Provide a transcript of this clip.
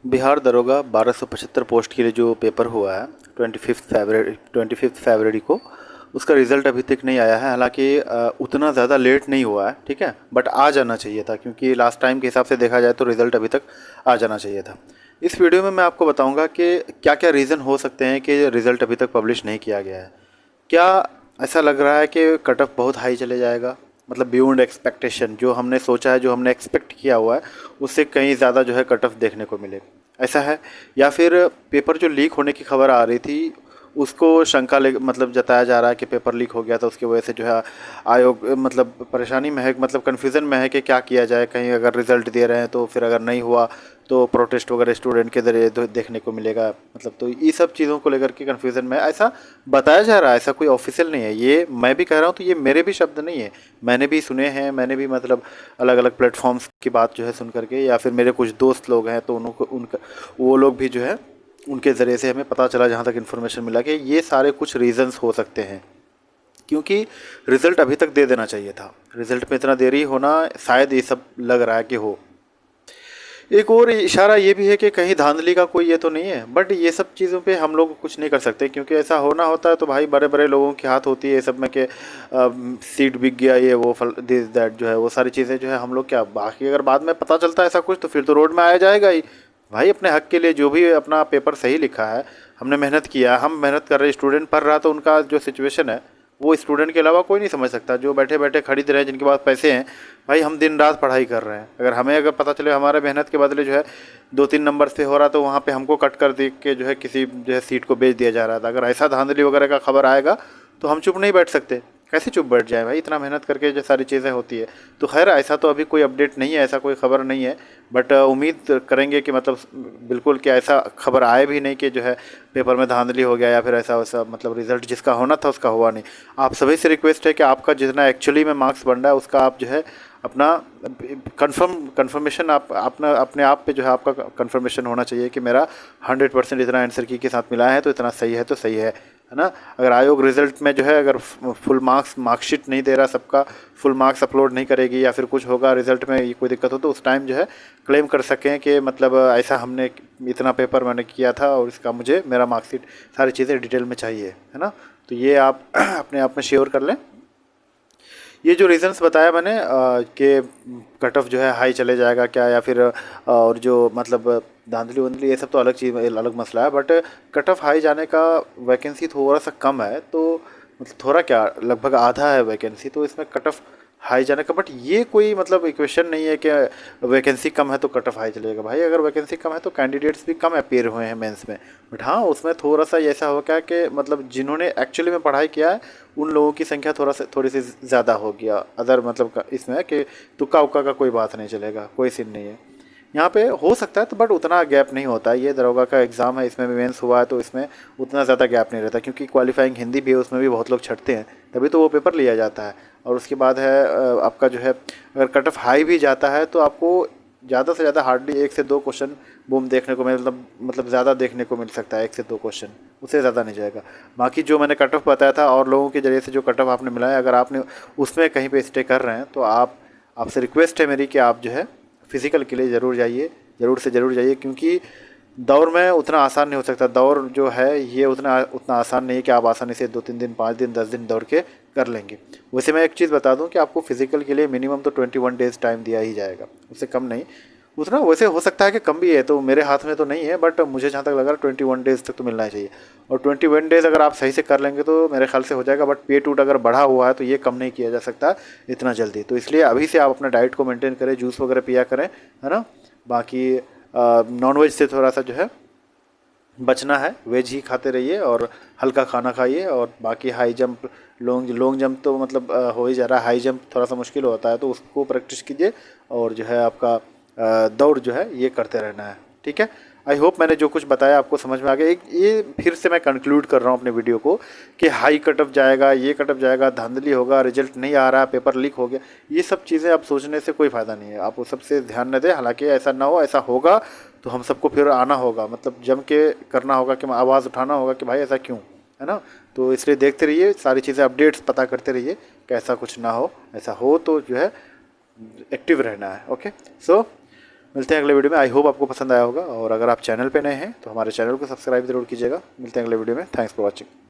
बिहार दरोगा 1275 पोस्ट के लिए जो पेपर हुआ है 25 फरवरी को, उसका रिज़ल्ट अभी तक नहीं आया है। हालांकि उतना ज़्यादा लेट नहीं हुआ है, ठीक है, बट आ जाना चाहिए था, क्योंकि लास्ट टाइम के हिसाब से देखा जाए तो रिज़ल्ट अभी तक आ जाना चाहिए था। इस वीडियो में मैं आपको बताऊंगा कि क्या क्या रीज़न हो सकते हैं कि रिज़ल्ट अभी तक पब्लिश नहीं किया गया है। क्या ऐसा लग रहा है कि कट ऑफ बहुत हाई चले जाएगा, मतलब बियॉन्ड एक्सपेक्टेशन, जो हमने सोचा है, जो हमने एक्सपेक्ट किया हुआ है, उससे कहीं ज़्यादा जो है कट ऑफ देखने को मिले, ऐसा है? या फिर पेपर जो लीक होने की खबर आ रही थी, उसको शंका ले मतलब जताया जा रहा है कि पेपर लीक हो गया था, उसकी वजह से जो है आयोग मतलब परेशानी में है, मतलब कन्फ्यूज़न में है कि क्या किया जाए। कहीं अगर रिज़ल्ट दे रहे हैं तो फिर अगर नहीं हुआ तो प्रोटेस्ट वगैरह स्टूडेंट के ज़रिए देखने को मिलेगा, मतलब तो ये सब चीज़ों को लेकर के कन्फ्यूज़न में है, ऐसा बताया जा रहा है। ऐसा कोई ऑफिशियल नहीं है, ये मैं भी कह रहा हूँ, तो ये मेरे भी शब्द नहीं है, मैंने भी सुने हैं, मैंने भी मतलब अलग अलग प्लेटफॉर्म्स की बात जो है सुन करके, या फिर मेरे कुछ दोस्त लोग हैं तो उनको उनका वो लोग भी जो है उनके ज़रिए से हमें पता चला, जहाँ तक इन्फॉर्मेशन मिला, कि ये सारे कुछ रीज़न्स हो सकते हैं। क्योंकि रिज़ल्ट अभी तक दे देना चाहिए था, रिज़ल्ट में इतना देरी होना शायद ये सब लग रहा है कि हो। एक और इशारा ये भी है कि कहीं धांधली का कोई ये तो नहीं है, बट ये सब चीज़ों पे हम लोग कुछ नहीं कर सकते, क्योंकि ऐसा होना होता है तो भाई बड़े बड़े लोगों की हाथ होती है ये सब में, कि सीट बिक गया, ये वो फल दिस दैट जो है, वो सारी चीज़ें जो है हम लोग क्या, बाकी अगर बाद में पता चलता है ऐसा कुछ तो फिर तो रोड में आया जाएगा ही। भाई अपने हक के लिए जो भी अपना पेपर सही लिखा है, हमने मेहनत किया, हम मेहनत कर रहे, स्टूडेंट पढ़ रहा, तो उनका जो सिचुएशन है वो स्टूडेंट के अलावा कोई नहीं समझ सकता। जो बैठे बैठे खरीद रहे हैं, जिनके पास पैसे हैं, भाई हम दिन रात पढ़ाई कर रहे हैं, अगर हमें अगर पता चले हमारे मेहनत के बदले जो है 2-3 नंबर से हो रहा, तो वहाँ पे हमको कट कर दे के जो है किसी जो है सीट को बेच दिया जा रहा था। अगर ऐसा धांधली वगैरह का खबर आएगा तो हम चुप नहीं बैठ सकते। कैसे चुप बैठ जाए भाई, इतना मेहनत करके जो सारी चीज़ें होती है। तो खैर ऐसा तो अभी कोई अपडेट नहीं है, ऐसा कोई खबर नहीं है, बट उम्मीद करेंगे कि मतलब बिल्कुल कि ऐसा खबर आए भी नहीं कि जो है पेपर में धांधली हो गया, या फिर ऐसा वैसा, मतलब रिजल्ट जिसका होना था उसका हुआ नहीं। आप सभी से रिक्वेस्ट है कि आपका जितना एक्चुअली में मार्क्स बन रहा है उसका आप जो है अपना कंफर्मेशन आप अपना अपने आप पे जो है आपका कंफर्मेशन होना चाहिए कि मेरा 100% इतना आंसर की के साथ मिला है तो इतना सही है, तो सही है ना। अगर आयोग रिजल्ट में जो है अगर फुल मार्कशीट नहीं दे रहा, सबका फुल मार्क्स अपलोड नहीं करेगी, या फिर कुछ होगा रिजल्ट में ये कोई दिक्कत हो, तो उस टाइम जो है क्लेम कर सकें कि मतलब ऐसा हमने इतना पेपर मैंने किया था और इसका मुझे मेरा मार्कशीट सारी चीज़ें डिटेल में चाहिए, है ना। तो ये आप अपने आप में श्योर कर लें। ये जो रीज़न्स बताया मैंने कि कट ऑफ जो है हाई चले जाएगा क्या, या फिर और जो मतलब धांधली वांधली, ये सब तो अलग चीज़, अलग मसला है, बट कट ऑफ हाई जाने का वैकेंसी थोड़ा सा कम है, तो मतलब थोड़ा क्या, लगभग आधा है वैकेंसी, तो इसमें कट ऑफ हाई जाने का, बट ये कोई मतलब इक्वेशन नहीं है कि वैकेंसी कम है तो कट ऑफ हाई चलेगा। भाई अगर वैकेंसी कम है तो कैंडिडेट्स भी कम अपीयर हुए हैं मेंस में, बट हाँ उसमें थोड़ा सा ऐसा हो गया कि मतलब जिन्होंने एक्चुअली में पढ़ाई किया है उन लोगों की संख्या थोड़ी सी ज़्यादा हो गया। अदर मतलब इसमें कि तुक्का उक्का का कोई बात नहीं चलेगा, कोई सीन नहीं है यहाँ पे। हो सकता है तो बट उतना गैप नहीं होता है, ये दरोगा का एग्ज़ाम है, इसमें भी मेंस हुआ है तो इसमें उतना ज़्यादा गैप नहीं रहता, क्योंकि क्वालिफाइंग हिंदी भी है, उसमें भी बहुत लोग छटते हैं, तभी तो वो पेपर लिया जाता है। और उसके बाद है आपका जो है अगर कट ऑफ हाई भी जाता है तो आपको ज़्यादा से ज़्यादा हार्डली 1 से 2 क्वेश्चन बूम देखने को मतलब ज़्यादा देखने को मिल सकता है, 1 से 2 क्वेश्चन, उससे ज़्यादा नहीं जाएगा। बाकी जो मैंने कट ऑफ बताया था और लोगों के जरिए से जो कट ऑफ आपने मिला है, अगर आपने उसमें कहीं पे स्टे कर रहे हैं तो आपसे रिक्वेस्ट है मेरी कि आप जो है फिज़िकल के लिए ज़रूर जाइए, ज़रूर से ज़रूर जाइए, क्योंकि दौड़ में उतना आसान नहीं हो सकता। दौड़ जो है ये उतना उतना आसान नहीं है कि आप आसानी से 2-3 दिन 5 दिन 10 दिन दौड़ के कर लेंगे। वैसे मैं एक चीज़ बता दूं कि आपको फिज़िकल के लिए मिनिमम तो 21 डेज़ टाइम दिया ही जाएगा, उससे कम नहीं। उतना वैसे हो सकता है कि कम भी है, तो मेरे हाथ में तो नहीं है, बट मुझे जहाँ तक लग रहा है 21 डेज़ तक तो मिलना चाहिए। और 21 डेज़ अगर आप सही से कर लेंगे तो मेरे ख्याल से हो जाएगा, बट पेट उट अगर बढ़ा हुआ है तो ये कम नहीं किया जा सकता इतना जल्दी। तो इसलिए अभी से आप अपना डाइट को मेंटेन करें, जूस वगैरह पिया करें, है ना। बाकी नॉन वेज से थोड़ा सा जो है बचना है, वेज ही खाते रहिए और हल्का खाना खाइए। और बाकी हाई जंप लॉन्ग जंप तो मतलब हो ही जा रहा है, हाई जंप थोड़ा सा मुश्किल होता है तो उसको प्रैक्टिस कीजिए, और जो है आपका दौड़ जो है ये करते रहना है, ठीक है। आई होप मैंने जो कुछ बताया आपको समझ में आ गया। एक ये फिर से मैं कंक्लूड कर रहा हूँ अपने वीडियो को कि हाई कटअप जाएगा, ये कटअप जाएगा, धांधली होगा, रिजल्ट नहीं आ रहा, पेपर लीक हो गया, ये सब चीज़ें आप सोचने से कोई फ़ायदा नहीं है, आप वो सबसे ध्यान न दें। हालांकि ऐसा ना हो, ऐसा होगा तो हम सबको फिर आना होगा, मतलब जम के करना होगा, कि आवाज़ उठाना होगा कि भाई ऐसा क्यों, है ना। तो इसलिए देखते रहिए सारी चीज़ें, अपडेट्स पता करते रहिए कि ऐसा कुछ ना हो, ऐसा हो तो जो है एक्टिव रहना है। ओके, सो मिलते हैं अगले वीडियो में। आई होप आपको पसंद आया होगा, और अगर आप चैनल पे नए हैं तो हमारे चैनल को सब्सक्राइब जरूर कीजिएगा। मिलते हैं अगले वीडियो में। Thanks for watching.